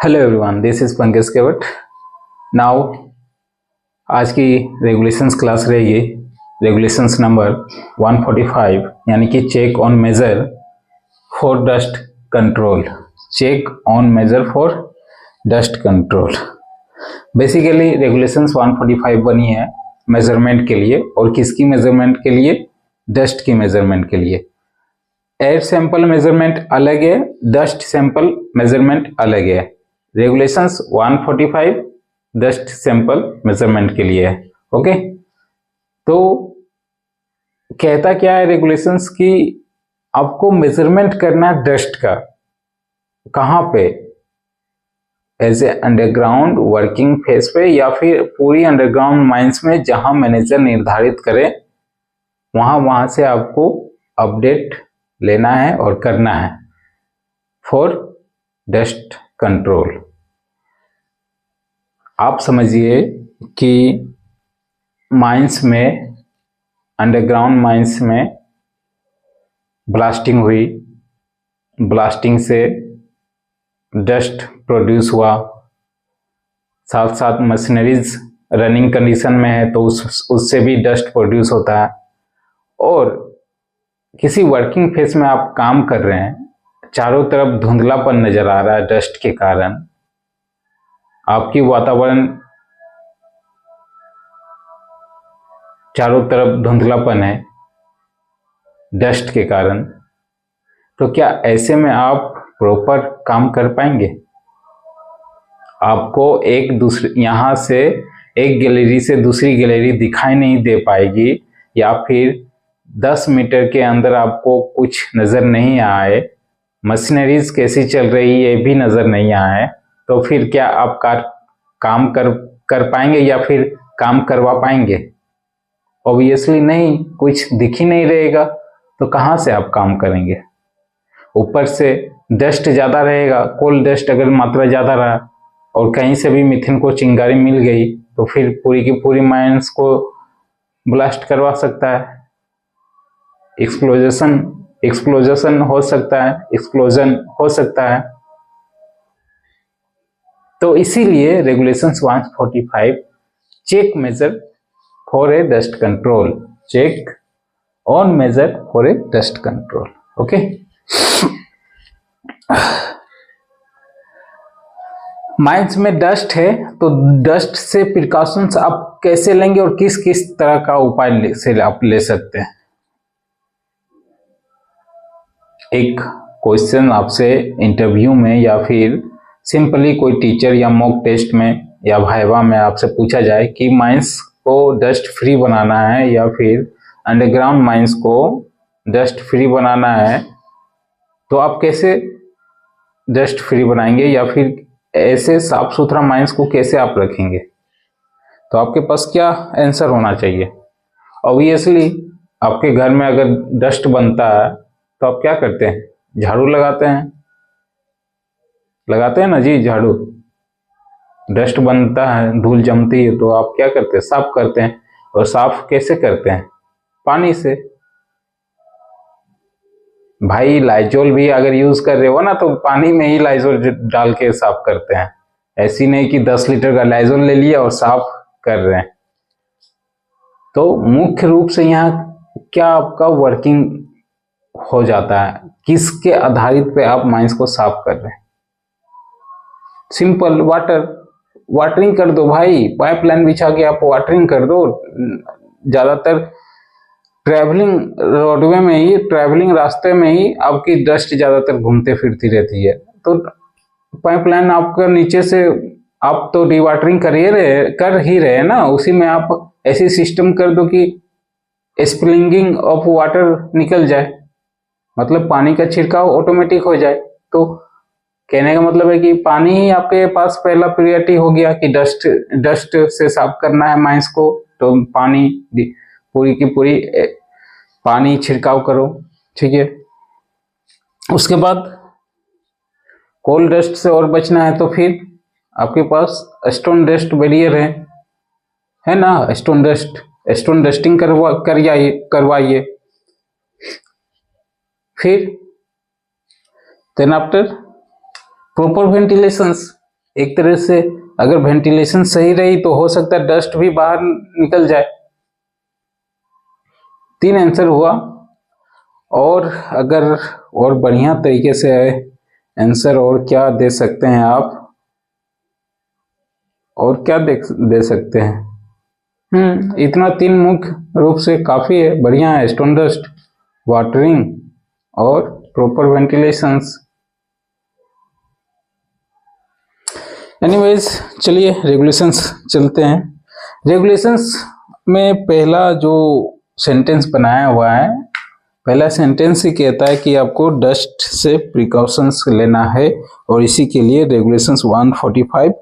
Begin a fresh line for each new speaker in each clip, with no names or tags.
Hello everyone, this is Pankaj Kewat. Now आज की regulations class रहेगी रेगुलेशंस नंबर 145 यानी कि check on measure for dust control. Check on measure for dust control. Basically regulations 145 बनी है measurement के लिए, और किसकी मेजरमेंट के लिए? डस्ट की मेजरमेंट के लिए। एयर सैंपल मेजरमेंट अलग है, डस्ट सैंपल मेजरमेंट अलग है। रेगुलेशंस 145 डस्ट सैंपल मेजरमेंट के लिए है। ओके, तो कहता क्या है रेगुलेशंस की आपको मेजरमेंट करना है डस्ट का। कहाँ पे? As a underground working face पे या फिर पूरी अंडरग्राउंड माइंस में, जहां मैनेजर निर्धारित करे वहां से आपको अपडेट लेना है और करना है फॉर डस्ट कंट्रोल। आप समझिए कि माइंस में, अंडरग्राउंड माइंस में ब्लास्टिंग हुई, ब्लास्टिंग से डस्ट प्रोड्यूस हुआ, साथ साथ मशीनरीज रनिंग कंडीशन में है तो उससे भी डस्ट प्रोड्यूस होता है। और किसी वर्किंग फेस में आप काम कर रहे हैं, चारों तरफ धुंधलापन नजर आ रहा है डस्ट के कारण, आपकी वातावरण चारों तरफ धुंधलापन है डस्ट के कारण, तो क्या ऐसे में आप प्रॉपर काम कर पाएंगे? आपको यहां से एक गैलरी से दूसरी गैलरी दिखाई नहीं दे पाएगी, या फिर 10 मीटर के अंदर आपको कुछ नजर नहीं आए, मशीनरीज कैसी चल रही है ये भी नजर नहीं आए, तो फिर क्या आप काम कर पाएंगे या फिर काम करवा पाएंगे? ऑब्वियसली नहीं, कुछ दिख ही नहीं रहेगा तो कहाँ से आप काम करेंगे? ऊपर से डस्ट ज़्यादा रहेगा, कोल डस्ट अगर मात्रा ज़्यादा रहा और कहीं से भी मीथेन को चिंगारी मिल गई तो फिर पूरी की पूरी माइंस को ब्लास्ट करवा सकता है, एक्सप्लोजन हो सकता है, एक्सप्लोजन हो सकता है। तो इसीलिए regulations 145 check measure for a dust control, check on measure for a dust control. Okay, mines में डस्ट है तो डस्ट से प्रिकॉशंस आप कैसे लेंगे और किस किस तरह का उपाय से आप ले सकते हैं? एक क्वेश्चन आपसे इंटरव्यू में या फिर सिंपली कोई टीचर या मॉक टेस्ट में या वाइवा में आपसे पूछा जाए कि माइंस को डस्ट फ्री बनाना है या फिर अंडरग्राउंड माइंस को डस्ट फ्री बनाना है, तो आप कैसे डस्ट फ्री बनाएंगे या फिर ऐसे साफ सुथरा माइंस को कैसे आप रखेंगे? तो आपके पास क्या आंसर होना चाहिए? ऑब्वियसली आपके घर में अगर डस्ट बनता है तो आप क्या करते हैं? झाड़ू लगाते हैं ना जी, झाड़ू। डस्ट बनता है, धूल जमती है तो आप क्या करते हैं? साफ करते हैं। और साफ कैसे करते हैं? पानी से। भाई लाइजोल भी अगर यूज कर रहे हो ना तो पानी में ही लाइजोल डाल के साफ करते हैं, ऐसी नहीं कि 10 लीटर का लाइजोल ले लिया और साफ कर रहे हैं। तो मुख्य रूप से यहाँ क्या आपका वर्किंग हो जाता है, किसके आधारित पे आप माइंस को साफ कर रहे हैं? सिंपल, वाटरिंग कर दो भाई, पाइपलाइन बिछा के आप वाटरिंग कर दो। ज्यादातर ट्रैवलिंग रोडवे में ही, ट्रैवलिंग रास्ते में ही आपकी डस्ट ज्यादातर घूमते फिरती रहती है, तो पाइपलाइन आपका नीचे से आप तो डिवाटरिंग कर ही रहे ना, उसी में आप ऐसी सिस्टम कर दो कि स्प्रिंगिंग ऑफ वाटर निकल जाए, मतलब पानी का छिड़काव ऑटोमेटिक हो जाए। तो कहने का मतलब है कि पानी ही आपके पास पहला प्रायोरिटी हो गया कि डस्ट से साफ करना है माइंस को, तो पानी पूरी की पूरी पानी छिड़काव करो, ठीक है। उसके बाद कोल डस्ट से और बचना है तो फिर आपके पास स्टोन डस्ट बैरियर है ना, स्टोन डस्टिंग करवाइए। फिर देन आफ्टर प्रॉपर वेंटिलेशंस, एक तरह से अगर वेंटिलेशन सही रही तो हो सकता है डस्ट भी बाहर निकल जाए। 3 आंसर हुआ। और अगर और बढ़िया तरीके से आंसर और क्या दे सकते हैं आप, और क्या दे सकते हैं? इतना 3 मुख्य रूप से काफी है, बढ़िया है। स्टोन डस्ट, वाटरिंग और प्रॉपर वेंटिलेशंस। एनीवेज, चलिए रेगुलेशंस चलते हैं। रेगुलेशंस में पहला जो सेंटेंस बनाया हुआ है, पहला सेंटेंस ही कहता है कि आपको डस्ट से प्रिकॉशंस लेना है, और इसी के लिए रेगुलेशंस 145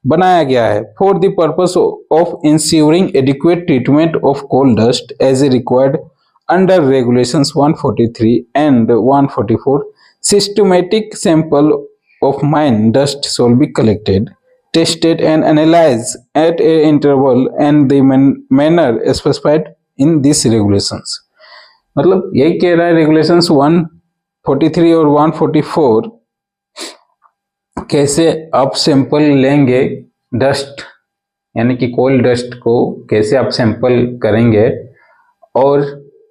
बनाया गया है। For the purpose of ensuring adequate treatment of coal dust as a required under regulations 143 and 144, systematic sample of mine dust shall be collected, tested and analyzed at a interval and the manner specified in these regulations। मतलब यही कह रहा है regulations 143 और 144 कैसे आप sample लेंगे dust, यानी कि कोल डस्ट को कैसे आप सैंपल करेंगे और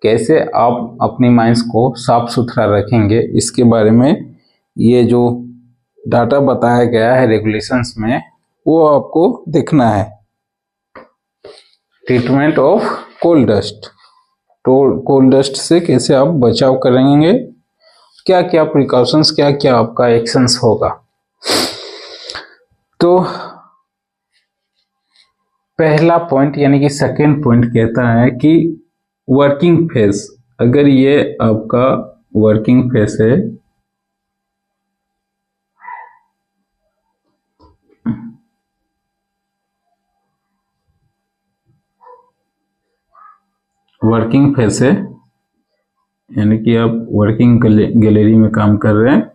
कैसे आप अपनी माइंस को साफ सुथरा रखेंगे, इसके बारे में ये जो डाटा बताया गया है रेगुलेशंस में वो आपको देखना है। ट्रीटमेंट ऑफ कोल डस्ट, तो कोल डस्ट से कैसे आप बचाव करेंगे, क्या क्या प्रिकॉशंस, क्या क्या आपका एक्शंस होगा। तो पहला पॉइंट यानी कि सेकेंड पॉइंट कहता है कि वर्किंग फेस, अगर ये आपका वर्किंग फेस है, वर्किंग फेस है यानी कि आप वर्किंग गैलरी में काम कर रहे हैं,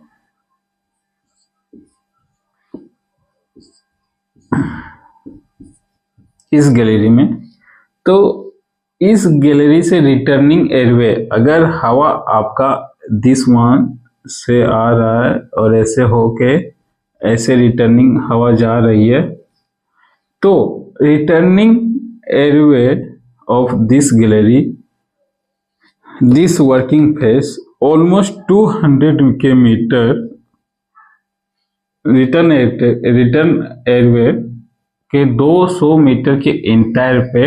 इस गैलरी में, तो इस गैलरी से रिटर्निंग एयरवे, अगर हवा आपका दिस वन से आ रहा है और ऐसे होके ऐसे रिटर्निंग हवा जा रही है, तो returning airway of this gallery, this working phase almost 200 meter return airway के 200 मीटर के इंटायर पे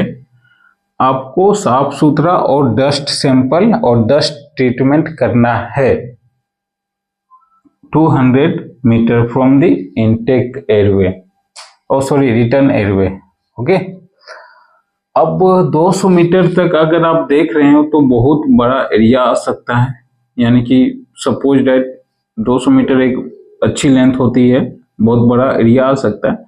आपको साफ सुथरा और डस्ट सैंपल और डस्ट ट्रीटमेंट करना है 200 metre from the intake airway, sorry return airway. Okay, अब 200 मीटर तक अगर आप देख रहे हो तो बहुत बड़ा एरिया आ सकता है, यानी कि सपोज दैट 200 मीटर एक अच्छी लेंथ होती है, बहुत बड़ा एरिया आ सकता है।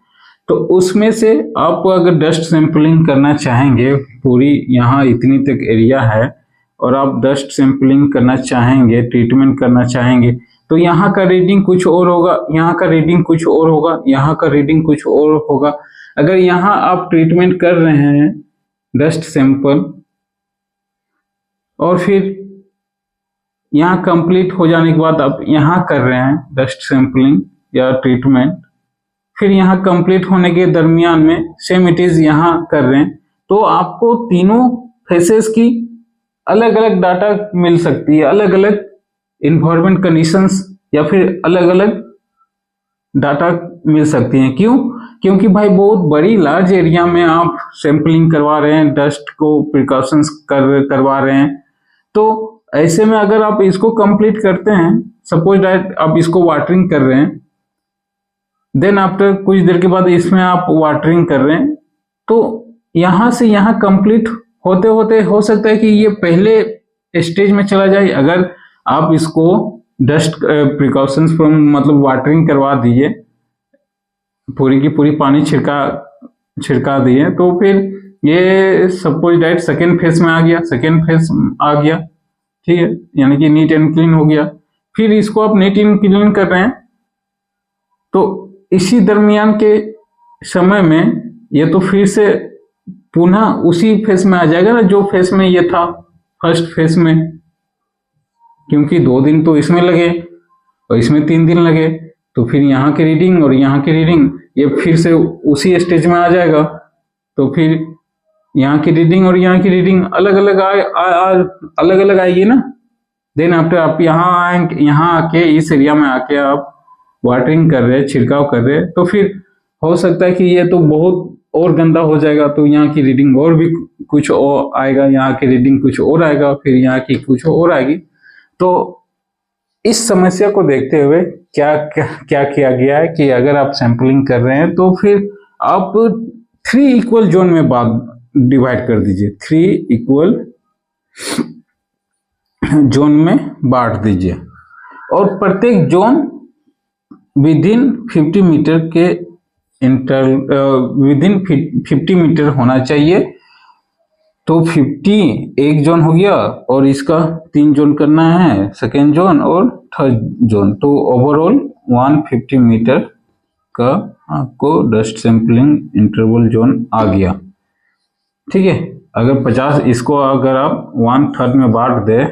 तो उसमें से आप अगर डस्ट सैंपलिंग करना चाहेंगे, पूरी यहाँ इतनी तक एरिया है और आप डस्ट सैंपलिंग करना चाहेंगे, ट्रीटमेंट करना चाहेंगे, तो यहाँ का रीडिंग कुछ और होगा, यहाँ का रीडिंग कुछ और होगा, यहाँ का रीडिंग कुछ और होगा। अगर यहाँ आप ट्रीटमेंट कर रहे हैं डस्ट सैंपल और फिर यहाँ कंप्लीट हो जाने के बाद आप यहाँ कर रहे हैं डस्ट सैंपलिंग या ट्रीटमेंट, फिर यहाँ कंप्लीट होने के दरमियान में सेम इट इज यहाँ कर रहे हैं, तो आपको तीनों फेसेस की अलग अलग डाटा मिल सकती है, अलग अलग इन्वायरमेंट कंडीशंस या फिर अलग अलग डाटा मिल सकती हैं। क्यों? क्योंकि भाई बहुत बड़ी लार्ज एरिया में आप सैंपलिंग करवा रहे हैं, डस्ट को प्रिकॉशंस करवा रहे हैं, तो ऐसे में अगर आप इसको कंप्लीट करते हैं, सपोज दैट आप इसको वाटरिंग कर रहे हैं, देन आफ्टर कुछ देर के बाद इसमें आप वाटरिंग कर रहे हैं, तो यहां से यहां कंप्लीट होते होते हो सकता है कि ये पहले स्टेज में चला जाए। अगर आप इसको डस्ट प्रिकॉशंस फ्रॉम मतलब वाटरिंग करवा दिए, पूरी की पूरी पानी छिड़का दिए, तो फिर ये सपोज दैट सेकेंड फेज में आ गया, ठीक है, यानी कि नीट एंड क्लीन हो गया। फिर इसको आप नीट एंड क्लीन कर रहे हैं, तो इसी दरमियान के समय में ये तो फिर से पुनः उसी फेज में आ जाएगा ना जो फेज में ये था फर्स्ट फेज में, क्योंकि 2 दिन तो इसमें लगे और इसमें 3 दिन लगे, तो फिर यहाँ की रीडिंग और यहाँ की रीडिंग ये फिर से उसी स्टेज में आ जाएगा। तो फिर यहाँ की रीडिंग और यहाँ की रीडिंग अलग अलग आएगी ना। देन आफ्टर आप यहाँ आएंगे, यहाँ आके इस एरिया में आके आप वाटरिंग कर रहे, छिड़काव कर रहे, तो फिर हो सकता है कि ये तो बहुत और गंदा हो जाएगा, तो यहाँ की रीडिंग और भी कुछ और आएगा, यहाँ की रीडिंग कुछ और आएगा, फिर यहाँ की कुछ और आएगी। तो इस समस्या को देखते हुए क्या किया गया है कि अगर आप सैंपलिंग कर रहे हैं तो फिर आप 3 इक्वल जोन में डिवाइड कर दीजिए, 3 इक्वल जोन में बांट दीजिए, और प्रत्येक जोन विदिन 50 मीटर के विदिन 50 मीटर होना चाहिए। तो 50 एक जोन हो गया, और इसका 3 जोन करना है, सेकेंड जोन और थर्ड जोन। तो ओवरऑल 150 मीटर का आपको डस्ट सैंपलिंग इंटरवल जोन आ गया। ठीक है, अगर 50 इसको अगर आप 1/3 में बांट दे,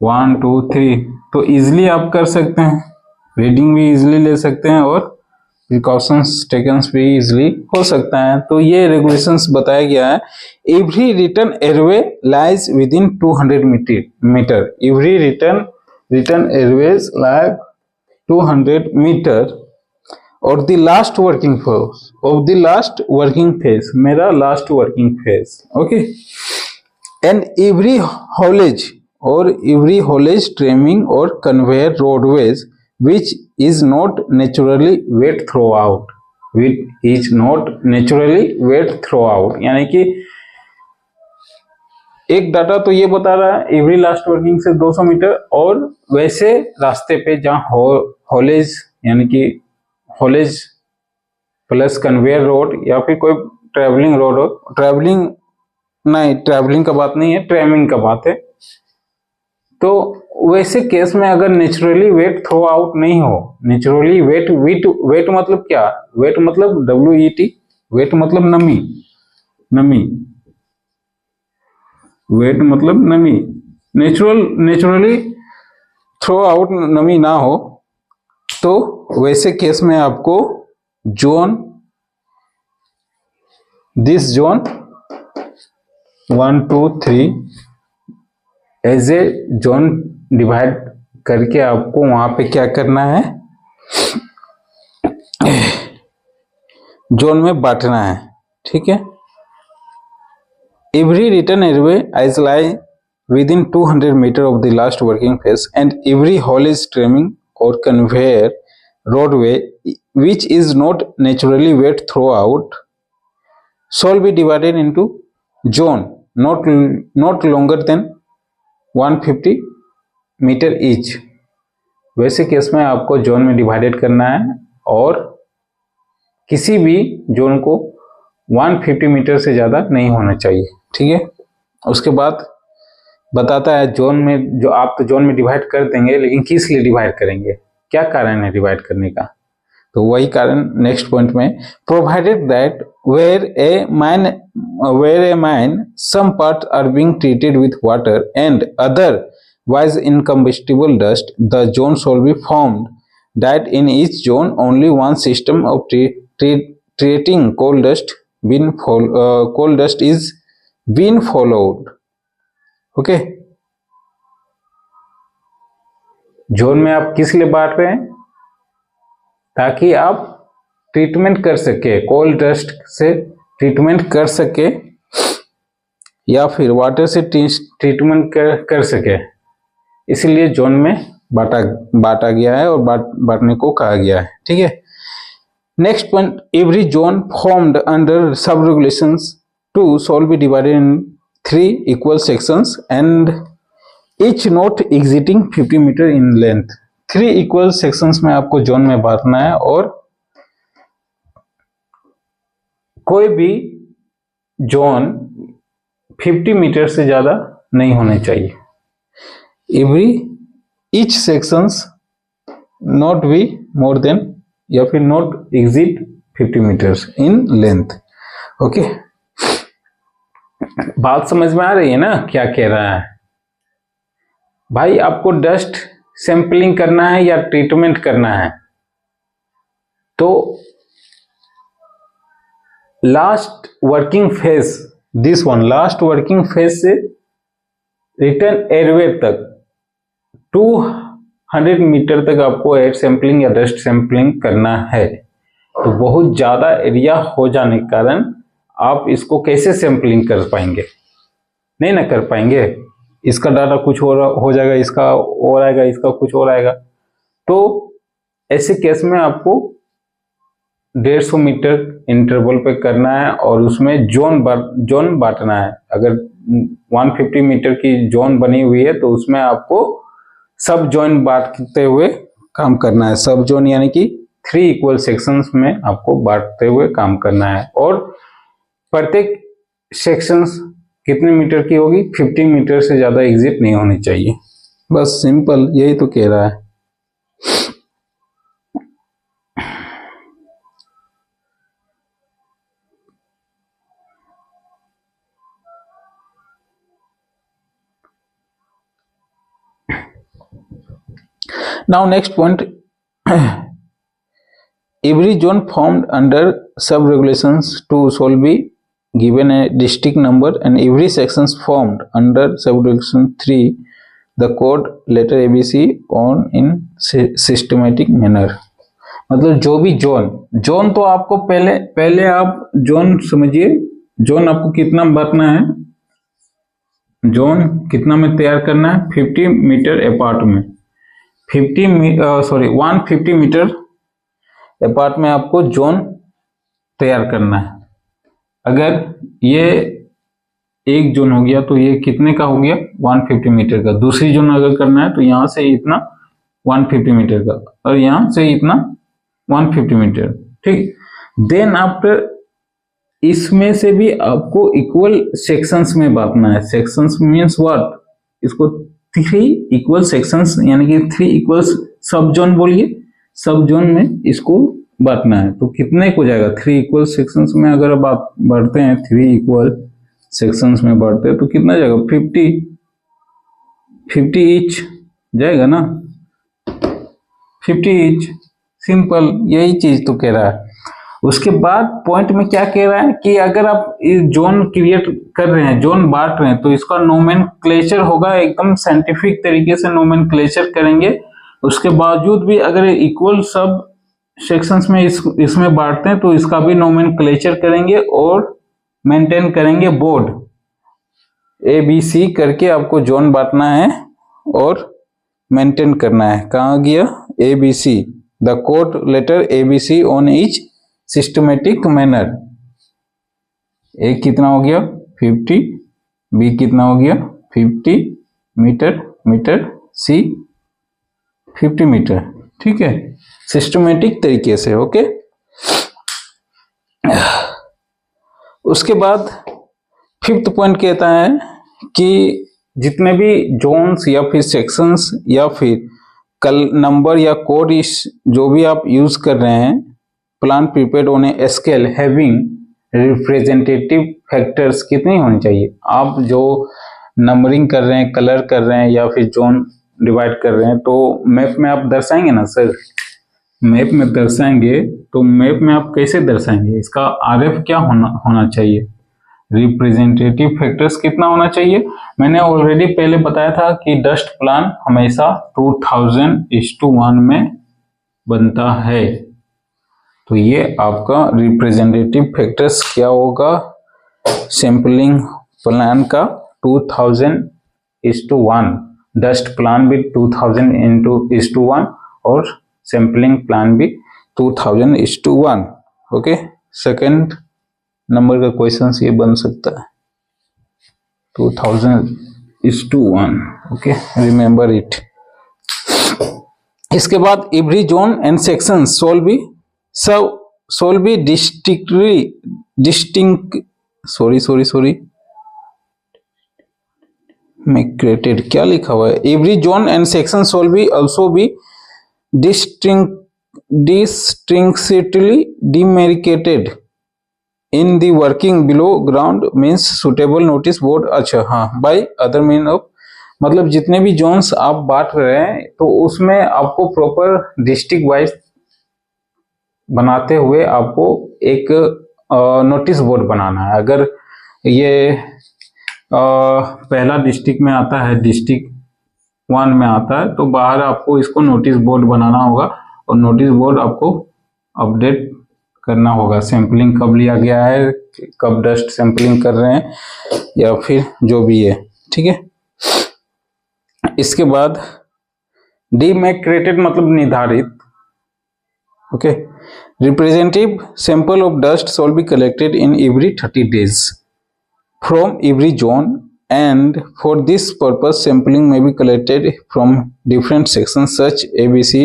1 2 3, तो इजिली आप कर सकते हैं, रीडिंग भी इजिली ले सकते हैं और प्रिकॉशंस टेकन्स भी इजिली हो सकता है। तो ये रेगुलेशंस बताया गया है। Every return airway lies within 200 metre, every return airways lies 200 metre, और the last working face of the last working face, मेरा last working face, okay, and every haulage और एवरी हॉलेज ट्रेमिंग और conveyor roadways which is not naturally wet throughout, which is not naturally wet throughout, यानी कि एक data तो ये बता रहा है एवरी लास्ट वर्किंग से 200 मीटर, और वैसे रास्ते पे जहाँ हॉलेज यानी कि हॉलेज प्लस कन्वेयर रोड या फिर कोई ट्रेवलिंग रोड हो, ट्रेवलिंग का बात नहीं है, ट्रेमिंग का बात है। तो वैसे केस में अगर नेचुरली वेट थ्रो आउट नहीं हो, नेचुरली वेट मतलब क्या, वेट मतलब WET, वेट मतलब नमी, वेट मतलब नमी, नेचुरली थ्रो आउट नमी ना हो, तो वैसे केस में आपको this zone 1 2 3 as a zone divide करके आपको वहां पे क्या करना है, जोन में बांटना है। ठीक है, every return airway is lie within 200 metre of the last working face, and every haulage tramming और conveyor roadway which is not naturally wet throughout shall be divided into zone not longer than 150 metre each. वैसे case में आपको zone में divided करना है, और किसी भी जोन को 150 मीटर से ज्यादा नहीं होना चाहिए। ठीक है, उसके बाद बताता है जोन में, जो आप तो जोन में डिवाइड कर देंगे, लेकिन किस लिए डिवाइड करेंगे, क्या कारण है डिवाइड करने का, तो वही कारण नेक्स्ट पॉइंट में, provided that where a mine some part are being treated with water and otherwise incombustible dust, the zone shall be formed that in each zone only one system of treating coal dust is been followed. Okay, zone में आप किस लिए बांट रहे हैं, ताकि आप treatment कर सके, कोल डस्ट से ट्रीटमेंट कर सके, या फिर वाटर से ट्रीटमेंट कर सके, इसलिए जोन में बांटा गया है और बांटने को कहा गया है। ठीक है, next point, every zone formed under sub regulations 2 shall be divided in 3 equal sections and each not exceeding 50 metre in length. 3 equal sections में आपको जोन में बांटना है, और कोई भी जोन 50 मीटर से ज्यादा नहीं होने चाहिए। each sections not be more than या फिर not exceed 50 meters in length। Okay, बात समझ में आ रही है ना क्या कह रहा है भाई। आपको डस्ट सैंपलिंग करना है या ट्रीटमेंट करना है। तो last working phase, this one last working phase से रिटर्न एयरवे तक 200 मीटर तक आपको एयर सैंपलिंग या डस्ट सैंपलिंग करना है। तो बहुत ज्यादा एरिया हो जाने के कारण आप इसको कैसे सैंपलिंग कर पाएंगे, नहीं ना कर पाएंगे। इसका डाटा कुछ और हो जाएगा, इसका और आएगा, इसका कुछ और आएगा। तो ऐसे केस में आपको 150 मीटर इंटरवल पे करना है और उसमें जोन बांटना है। अगर 150 मीटर की जोन बनी हुई है तो उसमें आपको सब जोन बांटते हुए काम करना है। सब जोन यानी कि 3 इक्वल सेक्शंस में आपको बांटते हुए काम करना है। और प्रत्येक सेक्शंस कितने मीटर की होगी? 50 मीटर से ज्यादा एग्जिट नहीं होनी चाहिए। बस सिंपल यही तो कह रहा है। Now next point, every zone formed under sub-regulations 2 shall be given a district number and every sections formed under sub-regulation 3 the code letter ABC on in systematic manner। मतलब जो भी जोन तो आपको पहले आप जोन समझिए। जोन आपको कितना बांटना है, जोन कितना में तैयार करना है? 50 मीटर अपार्ट में, 150 मीटर अपार्ट में आपको जोन तैयार करना है। अगर ये एक जोन हो गया तो ये कितने का हो गया? 150 मीटर का। दूसरी जोन अगर करना है तो यहां से इतना 150 मीटर का और यहां से इतना 150 मीटर, ठीक। देन आफ्टर इसमें से भी आपको इक्वल सेक्शंस में बांटना है। Sections means what? इसको 3 इक्वल सेक्शंस यानी कि 3 इक्वल सब जोन बोलिए, सब जोन में इसको बांटना है। तो कितने को जाएगा? 3 इक्वल सेक्शंस में अगर अब आप बांटते हैं, 3 इक्वल सेक्शंस में बांटते हैं तो कितना जाएगा? 50 ईच जाएगा ना, 50 ईच। सिंपल यही चीज तो कह रहा है। उसके बाद पॉइंट में क्या कह रहा है कि अगर आप जोन क्रिएट कर रहे हैं, जोन बांट रहे हैं, तो इसका नोमेनक्लेचर होगा, एकदम साइंटिफिक तरीके से नोमेनक्लेचर करेंगे। उसके बावजूद भी अगर इक्वल सब सेक्शंस में इसमें बांटते हैं तो इसका भी नोमेनक्लेचर करेंगे और मेंटेन करेंगे बोर्ड ABC करके आपको जोन बांटना है और मेंटेन करना है। कहाँ गया? ABC, the code letter ABC on each systematic manner. A कितना हो गया? 50, बी कितना हो गया? 50 मीटर, सी 50 मीटर, ठीक है, सिस्टमेटिक तरीके से। ओके। उसके बाद 5th पॉइंट कहता है कि जितने भी जोन्स या फिर सेक्शंस या फिर नंबर या कोड जो भी आप यूज कर रहे हैं, plan prepared on a scale having representative factors कितनी होनी चाहिए? आप जो नंबरिंग कर रहे हैं, कलर कर रहे हैं या फिर जोन डिवाइड कर रहे हैं, तो मैप में आप दर्शाएंगे ना सर। मैप में दर्शाएंगे तो मैप में आप कैसे दर्शाएंगे? इसका RF क्या होना चाहिए? रिप्रेजेंटेटिव फैक्टर्स कितना होना चाहिए? मैंने ऑलरेडी पहले बताया था कि डस्ट प्लान हमेशा 2000:1 में बनता है। तो ये आपका रिप्रेजेंटेटिव फैक्टर्स क्या होगा? सैंपलिंग प्लान का 2000:1, डस्ट प्लान भी 2000:1 और सैंपलिंग प्लान भी 2000:1। ओके। सेकंड नंबर का क्वेश्चन ये बन सकता है 2000:1। Okay, remember it. इसके बाद every zone and section shall be distincted. क्या लिखा हुआ है? Every zone and section shall be also be distinctly demarcated in the working below ground means suitable notice board। अच्छा हाँ, by other mean of मतलब जितने भी जोन्स आप बांट रहे हैं तो उसमें आपको प्रॉपर डिस्ट्रिक्ट वाइज बनाते हुए आपको एक नोटिस बोर्ड बनाना है। अगर ये पहला डिस्ट्रिक्ट में आता है, डिस्ट्रिक्ट 1 में आता है, तो बाहर आपको इसको नोटिस बोर्ड बनाना होगा और नोटिस बोर्ड आपको अपडेट करना होगा। सैंपलिंग कब लिया गया है, कब डस्ट सैंपलिंग कर रहे हैं या फिर जो भी है, ठीक है। इसके बाद डीमैक्रेटेड मतलब निर्धारित, okay. Representative sample of dust shall be collected in every 30 days from every zone, and for this purpose sampling may be collected from different sections such ABC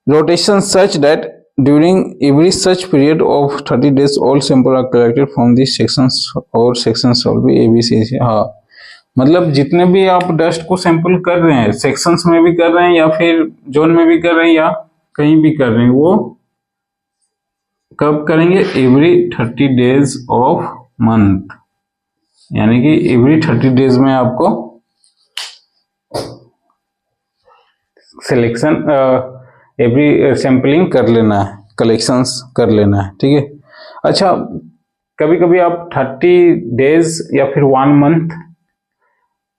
rotation, such that during every such period of 30 days all samples are collected from these sections or sections shall be ABC। हाँ, मतलब जितने भी आप dust को sample कर रहे हैं, sections में भी कर रहे हैं या फिर जोन में भी कर रहे हैं या कहीं भी कर रहे हैं, वो कब करेंगे? एवरी 30 days ऑफ मंथ, यानी कि एवरी 30 days में आपको सिलेक्शन एवरी सैंपलिंग कर लेना है, कलेक्शंस कर लेना है, ठीक है। अच्छा, कभी कभी आप 30 days या फिर 1 month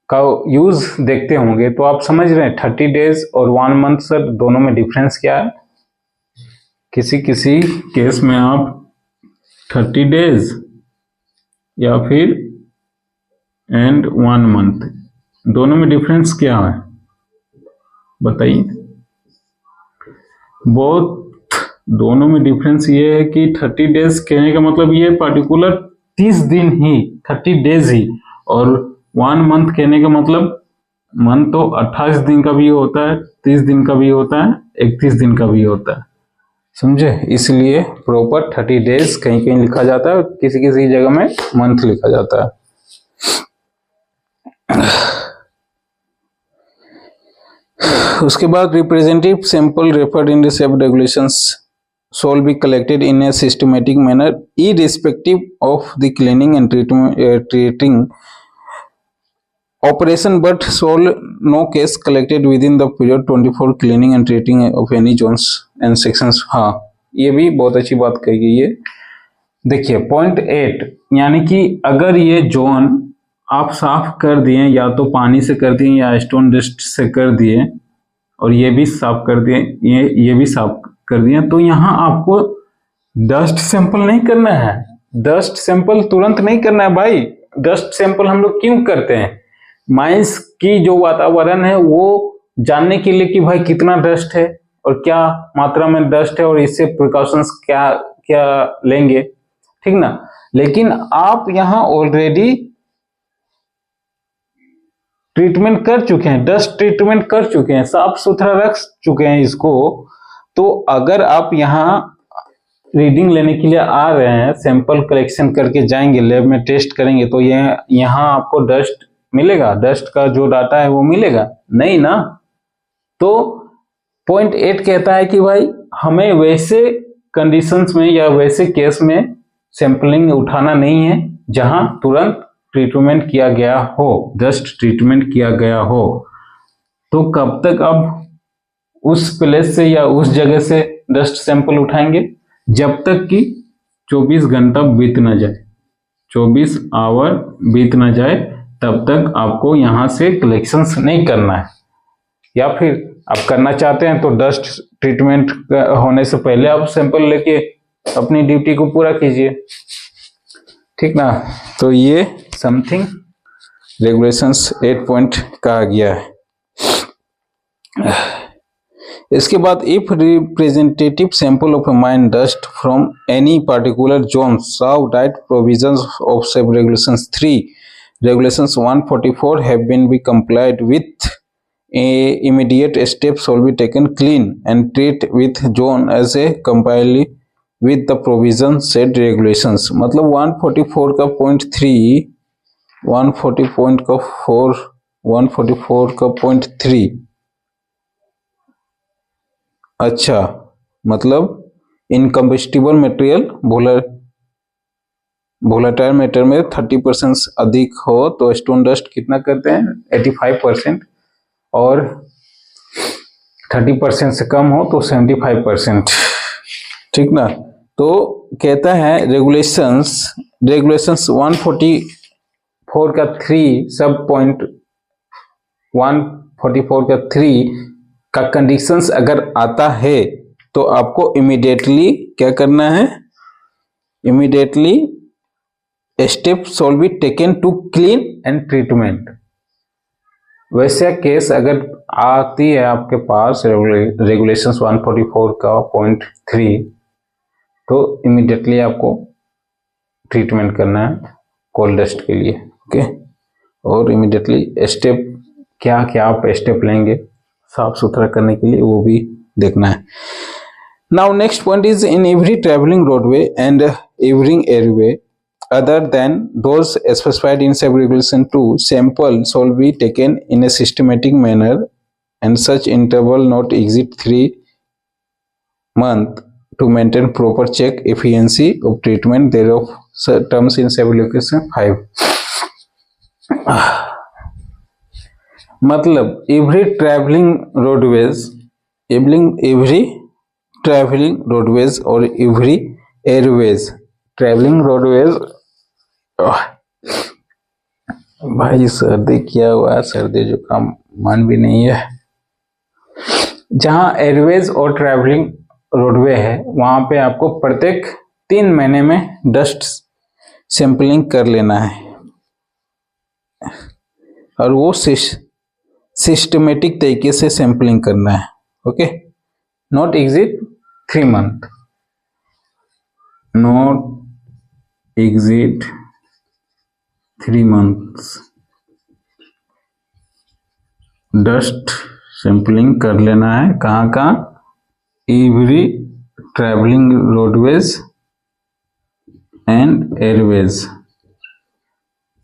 का यूज देखते होंगे, तो आप समझ रहे हैं 30 days और 1 month सर दोनों में डिफरेंस क्या है? किसी किसी केस में आप 30 days या फिर एंड 1 month, दोनों में डिफरेंस क्या है बताइए। दोनों में डिफरेंस ये है कि 30 days कहने का मतलब ये पर्टिकुलर 30 दिन ही, 30 days ही, और 1 month कहने का मतलब मंथ तो 28 दिन का भी होता है, 30 दिन का भी होता है, 31 दिन का भी होता है, समझे। इसलिए प्रॉपर 30 days कहीं कहीं लिखा जाता है, किसी किसी जगह में मंथ लिखा जाता है। उसके बाद representative sample referred in the सेब regulations shall be collected in a systematic manner irrespective of the cleaning and treating operation, but shall no case collected within the period 24 cleaning and treating of any zones and sections। हाँ, ये भी बहुत अच्छी बात कही गई है। देखिए पॉइंट 8, यानी कि अगर ये जोन आप साफ कर दिए, या तो पानी से कर दिए या स्टोन डस्ट से कर दिए, और ये भी साफ कर दिए, ये भी साफ कर दिया, तो यहाँ आपको डस्ट सैंपल नहीं करना है। डस्ट सैंपल तुरंत नहीं करना है भाई। डस्ट सैंपल हम लोग क्यों करते हैं? माइंस की जो वातावरण है वो जानने के लिए कि भाई कितना डस्ट है और क्या मात्रा में डस्ट है और इससे प्रिकॉशंस क्या क्या लेंगे, ठीक ना। लेकिन आप यहाँ ऑलरेडी ट्रीटमेंट कर चुके हैं, डस्ट ट्रीटमेंट कर चुके हैं, साफ सुथरा रख चुके हैं इसको। तो अगर आप यहाँ रीडिंग लेने के लिए आ रहे हैं, सैंपल कलेक्शन करके जाएंगे, लैब में टेस्ट करेंगे, तो ये यहाँ आपको डस्ट मिलेगा? डस्ट का जो डाटा है वो मिलेगा नहीं ना। तो पॉइंट 8 कहता है कि भाई हमें वैसे कंडीशंस में या वैसे केस में सैंपलिंग उठाना नहीं है जहां तुरंत ट्रीटमेंट किया गया हो, डस्ट ट्रीटमेंट किया गया हो। तो कब तक अब उस प्लेस से या उस जगह से डस्ट सैंपल उठाएंगे? जब तक कि 24 घंटा बीत ना जाए, 24 आवर बीत ना जाए, तब तक आपको यहां से कलेक्शंस नहीं करना है। या फिर आप करना चाहते हैं तो डस्ट ट्रीटमेंट होने से पहले आप सैंपल लेके अपनी ड्यूटी को पूरा कीजिए, ठीक ना। तो ये समथिंग रेगुलेशंस 8 पॉइंट कहा गया है। इसके बाद if representative sample of A mine dust from any particular zone साउ डाइट प्रोविजंस ऑफ सब regulations 3 regulations 144 have been be complied with, immediate steps will be taken clean and treat with zone as a comply with the provision said regulations। मतलब 144 का point 3, 140 point का 4, 144 का point 3, अच्छा मतलब इनकम्बस्टिबल material बोला volatile matter में 30% अधिक हो तो स्टोन डस्ट कितना करते हैं 85%, और 30% से कम हो तो 75%, ठीक ना। तो कहता है रेगुलेशंस 144 का 3 सब पॉइंट 144 का 3 का कंडीशंस अगर आता है तो आपको इमीडिएटली क्या करना है, immediately step shall be taken to clean and treatment. वैसे केस अगर आती है आपके पास रेगुलेशंस 144 का पॉइंट 3 तो इमीडिएटली आपको ट्रीटमेंट करना है कोल्ड डस्ट के लिए, ओके। और इमीडिएटली स्टेप क्या क्या आप स्टेप लेंगे साफ सुथरा करने के लिए वो भी देखना है। Now next point is in every travelling roadway and every airway other than those specified in sub-regulation 2, sample shall be taken in a systematic manner and such interval not exceed 3 months to maintain proper check efficiency of treatment thereof terms in sub-regulation 5। मतलब every traveling roadways or every airways, travelling roadways, भाई सर्दी क्या हुआ, सर्दी जुकाम मन भी नहीं है। जहां एयरवेज और ट्रैवलिंग रोडवे है वहां पे आपको प्रत्येक 3 महीने में डस्ट सैंपलिंग कर लेना है और वो सिस्टमेटिक तरीके से सैंपलिंग करना है, okay. Not exceed 3 month, not exceed 3 months dust sampling कर लेना है। कहाँ कहाँ, every travelling roadways and airways,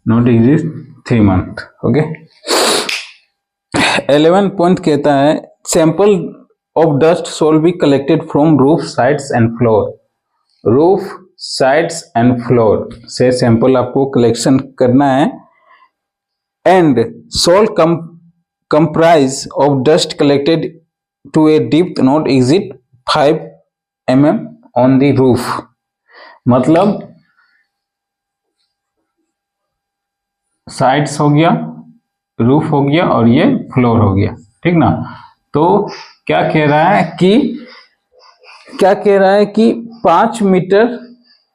not exceed 3 month, okay. 11 point कहता है sample of dust shall be collected from roof sides and floor. Roof sides and floor से sample आपको collection करना है and shall comprise of dust collected to a depth not exceed 5 mm on the roof. मतलब sides हो गया, roof हो गया और ये फ्लोर हो गया, ठीक ना। तो क्या कह रहा है कि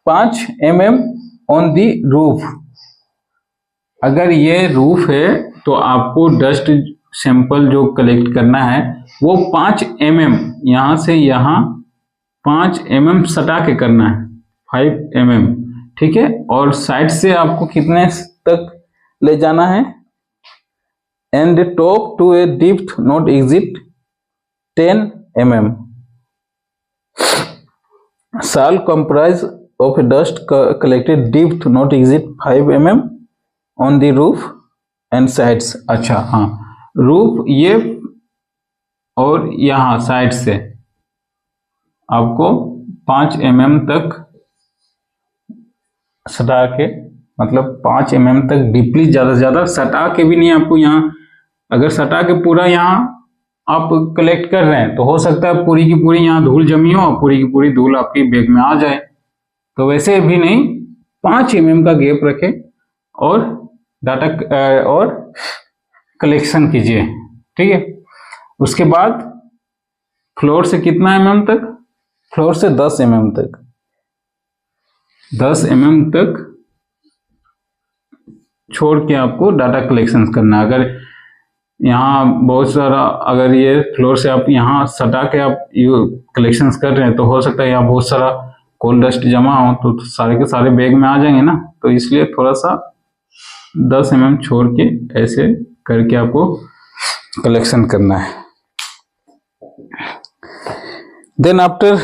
5 mm ऑन दी रूफ। अगर ये रूफ है तो आपको डस्ट सैंपल जो कलेक्ट करना है वो 5 mm यहां से यहां 5 mm सटा के करना है, 5 mm, ठीक है। और साइड से आपको कितने तक ले जाना है, and top to a depth not exceed 10 mm। Shall comprise of a dust collected depth not exceed 5 mm on the roof and sides। अच्छा हाँ, रूफ ये और यहाँ साइड से आपको 5 mm तक सटा के, मतलब 5 mm तक डीपली, ज्यादा से ज्यादा सटा के भी नहीं आपको। यहाँ अगर सटा के पूरा यहाँ आप कलेक्ट कर रहे हैं तो हो सकता है पूरी की पूरी यहाँ धूल जमी हो, पूरी की पूरी धूल आपकी बैग में आ जाए, तो वैसे भी नहीं, 5 mm का गैप रखें और डाटा और कलेक्शन कीजिए, ठीक है। उसके बाद फ्लोर से कितना mm तक, फ्लोर से 10 mm तक, 10 mm तक छोड़ के आपको डाटा कलेक्शन करना। अगर यहाँ बहुत सारा, अगर ये फ्लोर से आप यहाँ सटा के आप कलेक्शंस कर रहे हैं तो हो सकता है यहाँ बहुत सारा कोल्ड डस्ट जमा हो तो सारे के सारे बैग में आ जाएंगे ना, तो इसलिए थोड़ा सा 10 mm छोड़ के ऐसे करके आपको कलेक्शन करना है। Then after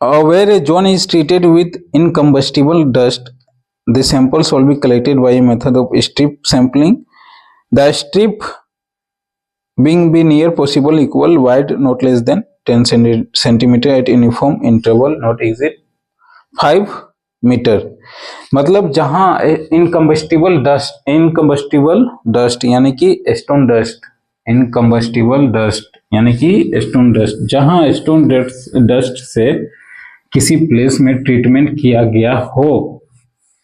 where a zone is treated with incombustible dust, the sample shall be collected by a method of strip sampling. The strip being be near possible equal wide, not less than 10 centimeter at uniform interval, not exceed 5 metre. मतलब जहां इनकम्बस्टिबल dust यानी कि stone dust, इनकम्बस्टिबल dust यानी कि stone dust, जहां stone dust से किसी place में ट्रीटमेंट किया गया हो,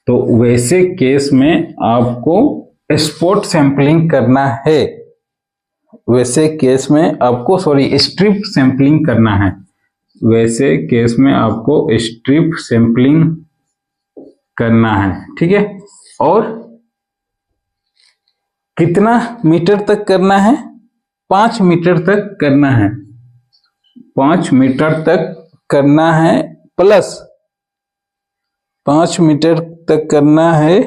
तो वैसे केस में आपको स्पॉट सैंपलिंग करना है। वैसे केस में आपको स्ट्रिप सैंपलिंग करना है। वैसे केस में आपको स्ट्रिप सैंपलिंग करना है, ठीक है। और कितना मीटर तक करना है? 5 मीटर तक करना है। 5 मीटर तक करना है, प्लस 5 मीटर तक करना है,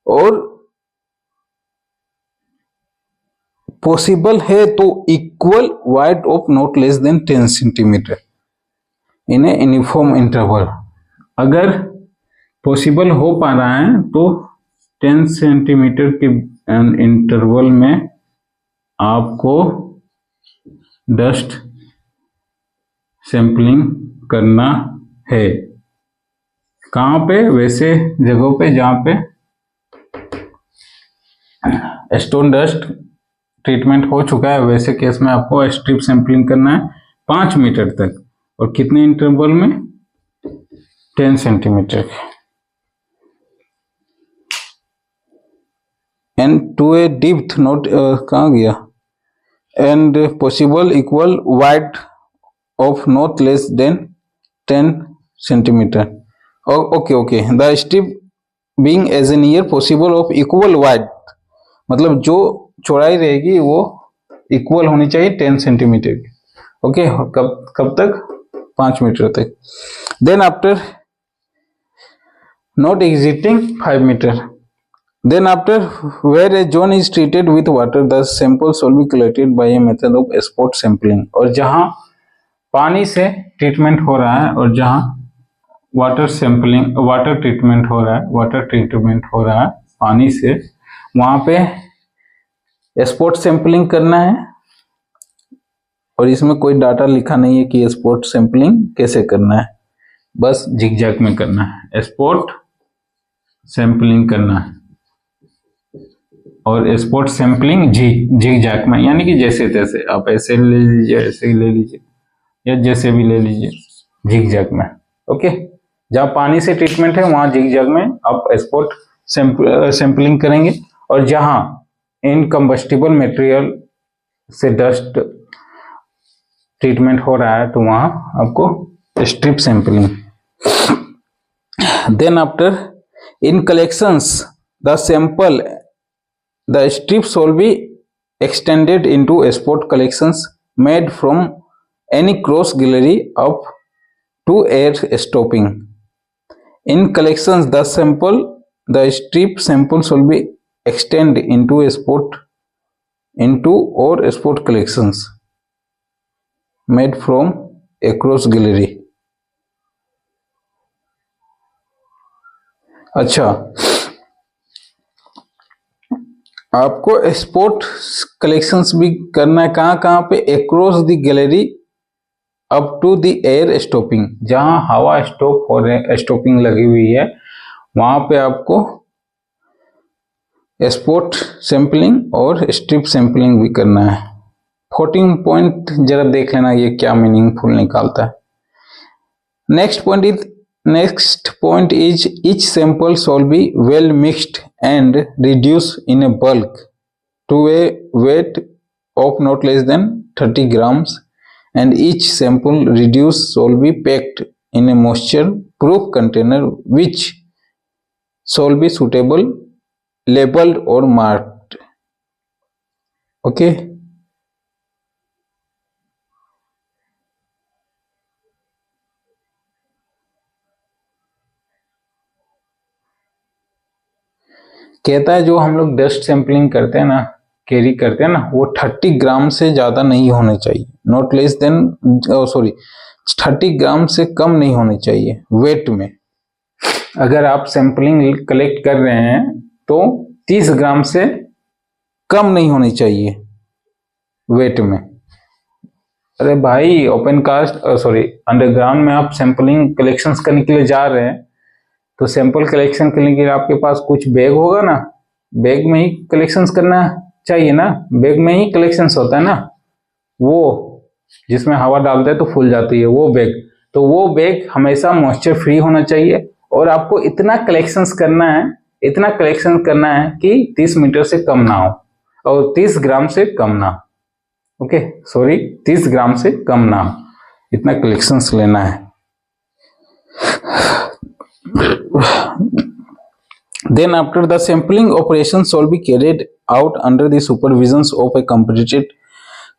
और पॉसिबल है तो equal wide of not less than 10 centimetre in a uniform interval. अगर पॉसिबल हो पा रहा है तो 10 सेंटीमीटर के इंटरवल में आपको डस्ट सैंपलिंग करना है। कहाँ पे? वैसे जगहों पे जहाँ पे स्टोन डस्ट ट्रीटमेंट हो चुका है, वैसे केस में आपको स्ट्रिप सैंपलिंग करना है 5 मीटर तक, और कितने इंटरवल में? 10 centimetre. And to a depth not कहाँ गया? And possible equal wide of not less than 10 centimetre. Okay the strip being as near possible of equal wide, मतलब जो चौड़ाई रहेगी वो इक्वल होनी चाहिए 10 सेंटीमीटर की। ओके, कब तक? 5 मीटर तक। Then after not exceeding 5 metre, then after where a zone is treated with water, the sample shall be collected by a method of spot sampling। और जहां पानी से ट्रीटमेंट हो रहा है और जहां वाटर ट्रीटमेंट हो रहा है पानी से, वहां पे स्पॉट सैंपलिंग करना है। और इसमें कोई डाटा लिखा नहीं है कि स्पॉट सैंपलिंग कैसे करना है, बस जिगजैग में करना है। स्पॉट सैंपलिंग करना है, और स्पॉट सैंपलिंग जिगजैग में, यानी कि जैसे तैसे आप ऐसे ले लीजिए, ऐसे ही ले लीजिए, या जैसे भी ले लीजिए, जिगजैग में। ओके, जहां पानी से ट्रीटमेंट है वहां जिगजैग में आप स्पॉट सैंपलिंग करेंगे, और जहां इनकम्बस्टिबल मटेरियल से डस्ट ट्रीटमेंट हो रहा है तो वहां आपको strip sampling. Then after in collections the sample the strips shall be extended into spot collections made from any cross gallery up to air stopping. In collections, the strip sample shall be extended into or spot collections made from a cross gallery. अच्छा, आपको spot collections भी करना है। कहाँ पे? Across the gallery up to the air stopping, जहां हवा stopping लगी हुई है वहां पे आपको स्पॉट सैंपलिंग और स्ट्रिप सैंपलिंग भी करना है। 14 पॉइंट जरा देख लेना ये क्या मीनिंगफुल निकालता है। Next point is each sample shall be well mixed and reduced in a bulk to a weight of not less than 30 grams, and each sample reduced shall be packed in a moisture proof container which shall be suitable labeled or marked. Okay, कहता है जो हम लोग dust sampling करते हैं ना, carry करते हैं ना, वो 30 ग्राम से ज्यादा नहीं होने चाहिए। नॉट लेस देन 30 ग्राम से कम नहीं होने चाहिए वेट में। अगर आप सैंपलिंग कलेक्ट कर रहे हैं तो 30 ग्राम से कम नहीं होनी चाहिए वेट में। अरे भाई ओपन कास्ट सॉरी अंडरग्राउंड में आप सैंपलिंग कलेक्शंस करने के लिए जा रहे हैं, तो सैंपल कलेक्शन करने के लिए आपके पास कुछ बैग होगा ना, बैग में ही कलेक्शंस करना चाहिए ना, बैग में ही कलेक्शंस होता है ना, वो जिसमें हवा डालते हैं तो फूल जाती है वो बैग। तो वो बैग हमेशा मॉइस्चर फ्री होना चाहिए और आपको इतना कलेक्शंस करना है, इतना कलेक्शन करना है कि 30 मीटर से कम ना हो और 30 ग्राम से कम ना हो। ओके सॉरी 30 ग्राम से कम ना हो, इतना कलेक्शंस लेना है। Then after the sampling operation shall be carried out under the supervisions of a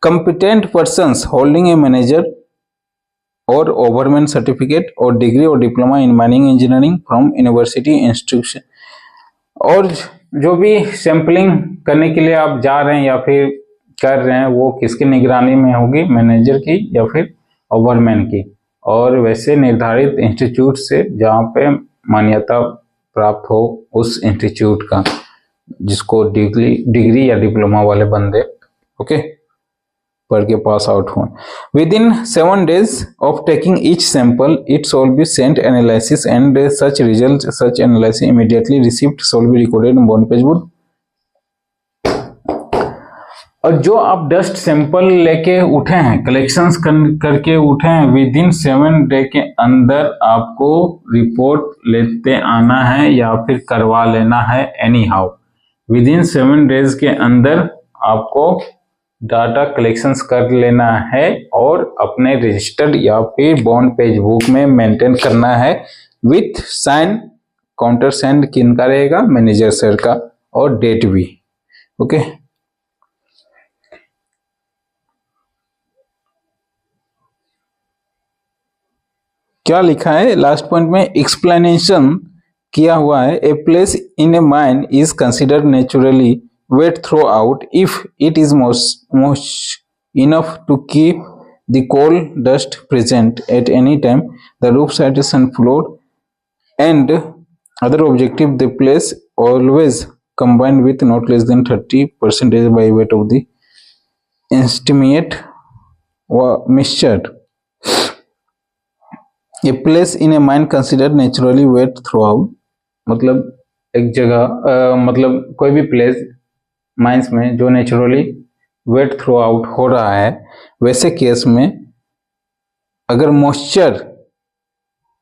competent persons holding a manager or overman certificate or degree or diploma in mining engineering from university institution। और जो भी sampling करने के लिए आप जा रहे हैं या फिर कर रहे हैं वो किसकी निगरानी में होगी, मैनेजर की या फिर ओवरमैन की, और वैसे निर्धारित इंस्टीट्यूट से जहाँ पे मान्यता प्राप्त हो उस इंस्टीट्यूट का, जिसको डिग्री या डिप्लोमा वाले बंदे ओके पढ़ के पास आउट हुए। With in 7 days of taking each sample it shawl be sent analysis and such result such analysis immediately received shawl be recorded in bond page book. और जो आप dust sample लेके उठे हैं, collections करके उठे हैं, विद इन 7 डे के अंदर आपको रिपोर्ट लेते आना है या फिर करवा लेना है any how. With in 7 days के अंदर आपको डाटा कलेक्शंस कर लेना है और अपने रजिस्टर्ड या फिर बॉन्ड पेज बुक में मेंटेन करना है विथ साइन, काउंटर साइन किनका रहेगा, मैनेजर सर का, और डेट भी ओके। क्या लिखा है लास्ट पॉइंट में, एक्सप्लेनेशन किया हुआ है। A place in a mine is considered naturally wet throughout if it is moist enough to keep the coal dust present at any time the roof side and floor and other objective the place always combined with not less than 30% by weight of the estimate mixture। A place in a mine considered naturally wet throughout, मतलब एक जगह मतलब कोई भी place mines में जो naturally wait through out हो रहा है, वैसे केस में अगर मॉइस्चर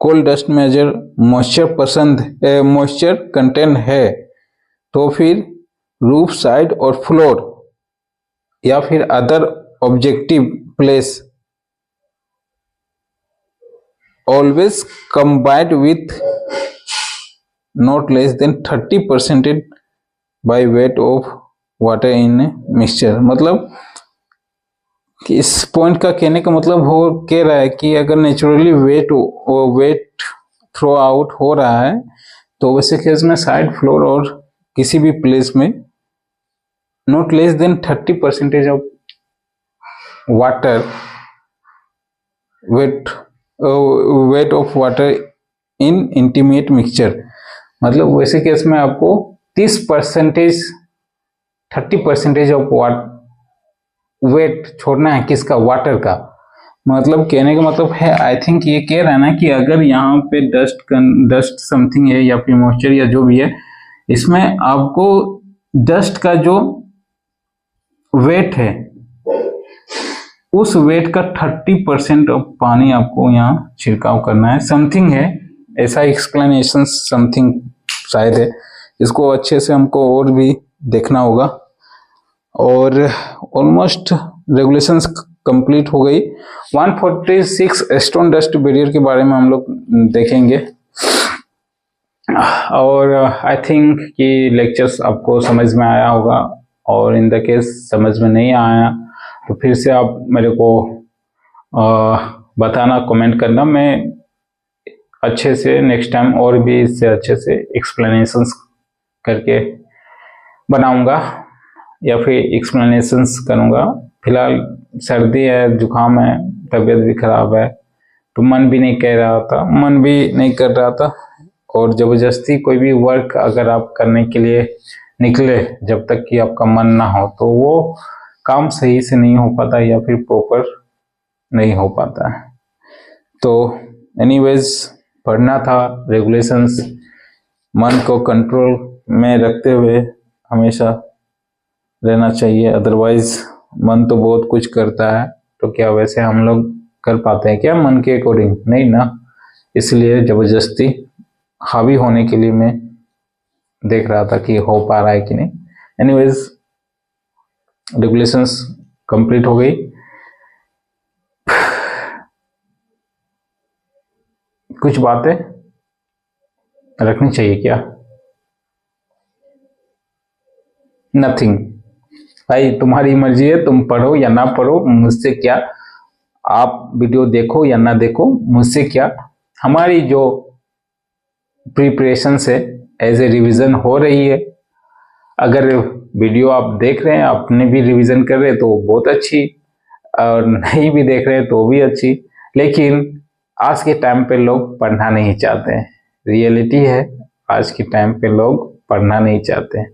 कोल डस्ट में अगर मॉइस्चर कंटेंट है तो फिर रूफ साइड और फ्लोर या फिर other objective place always combined with not less than 30% by weight of water in mixture। मतलब इस पॉइंट का कहने का मतलब हो कह रहा है कि अगर नेचुरली वेट थ्रो आउट हो रहा है तो वैसे केस में साइड फ्लोर और किसी भी प्लेस में not less then 30% of water weight of water in intimate mixture, मतलब वैसे केस में आपको 30% ऑफ वेट छोड़ना है, किसका, वाटर का। मतलब कहने का मतलब है, आई थिंक ये कह रहा है ना कि अगर यहाँ पे डस्ट समथिंग है या फिर मॉइस्चर या जो भी है, इसमें आपको डस्ट का जो वेट है उस वेट का 30% ऑफ पानी आपको यहाँ छिड़काव करना है। समथिंग है ऐसा एक्सप्लेनेशन, समथिंग शायद है, इसको अच्छे से हमको और भी देखना होगा। और ऑलमोस्ट रेगुलेशंस कंप्लीट हो गई। 146 स्टोन डस्ट बैरियर के बारे में हम लोग देखेंगे और आई थिंक कि लेक्चर्स आपको समझ में आया होगा, और इन द केस समझ में नहीं आया तो फिर से आप मेरे को बताना, कमेंट करना, मैं अच्छे से नेक्स्ट टाइम और भी इससे अच्छे से एक्सप्लेनेशंस करके बनाऊंगा या फिर एक्सप्लेनेशंस करूंगा। फिलहाल सर्दी है, जुकाम है, तबीयत भी खराब है, तो मन भी नहीं कर रहा था और ज़बरदस्ती कोई भी वर्क अगर आप करने के लिए निकले जब तक कि आपका मन ना हो तो वो काम सही से नहीं हो पाता या फिर प्रॉपर नहीं हो पाता है। तो एनीवेज पढ़ना था रेगुलेशंस, मन को कंट्रोल में रखते हुए हमेशा रहना चाहिए, अदरवाइज मन तो बहुत कुछ करता है। तो क्या वैसे हम लोग कर पाते हैं क्या मन के अकॉर्डिंग? नहीं ना। इसलिए जबरदस्ती हावी होने के लिए मैं देख रहा था कि हो पा रहा है कि नहीं। एनीवेज रेगुलेशंस कंप्लीट हो गई। कुछ बातें रखनी चाहिए क्या? नथिंग भाई, तुम्हारी मर्जी है, तुम पढ़ो या ना पढ़ो, मुझसे क्या। आप वीडियो देखो या ना देखो, मुझसे क्या। हमारी जो प्रिपरेशन है एज ए रिवीजन हो रही है। अगर वीडियो आप देख रहे हैं, आपने भी रिवीजन कर रहे हैं तो बहुत अच्छी, और नहीं भी देख रहे हैं तो भी अच्छी। लेकिन आज के टाइम पे लोग पढ़ना नहीं चाहते हैं, रियलिटी है, आज के टाइम पे लोग पढ़ना नहीं चाहते हैं।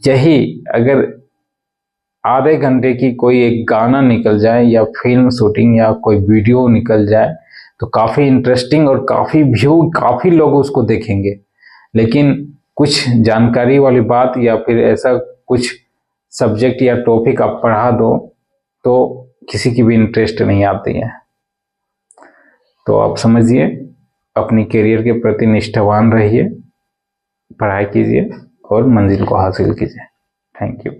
यही अगर आधे घंटे की कोई एक गाना निकल जाए या फिल्म शूटिंग या कोई वीडियो निकल जाए तो काफ़ी इंटरेस्टिंग और काफ़ी व्यू, काफ़ी लोग उसको देखेंगे। लेकिन कुछ जानकारी वाली बात या फिर ऐसा कुछ सब्जेक्ट या टॉपिक आप पढ़ा दो तो किसी की भी इंटरेस्ट नहीं आती है। तो आप समझिए, अपनी करियर के प्रति निष्ठावान रहिए, पढ़ाई कीजिए और मंजिल को हासिल कीजिए। Thank you.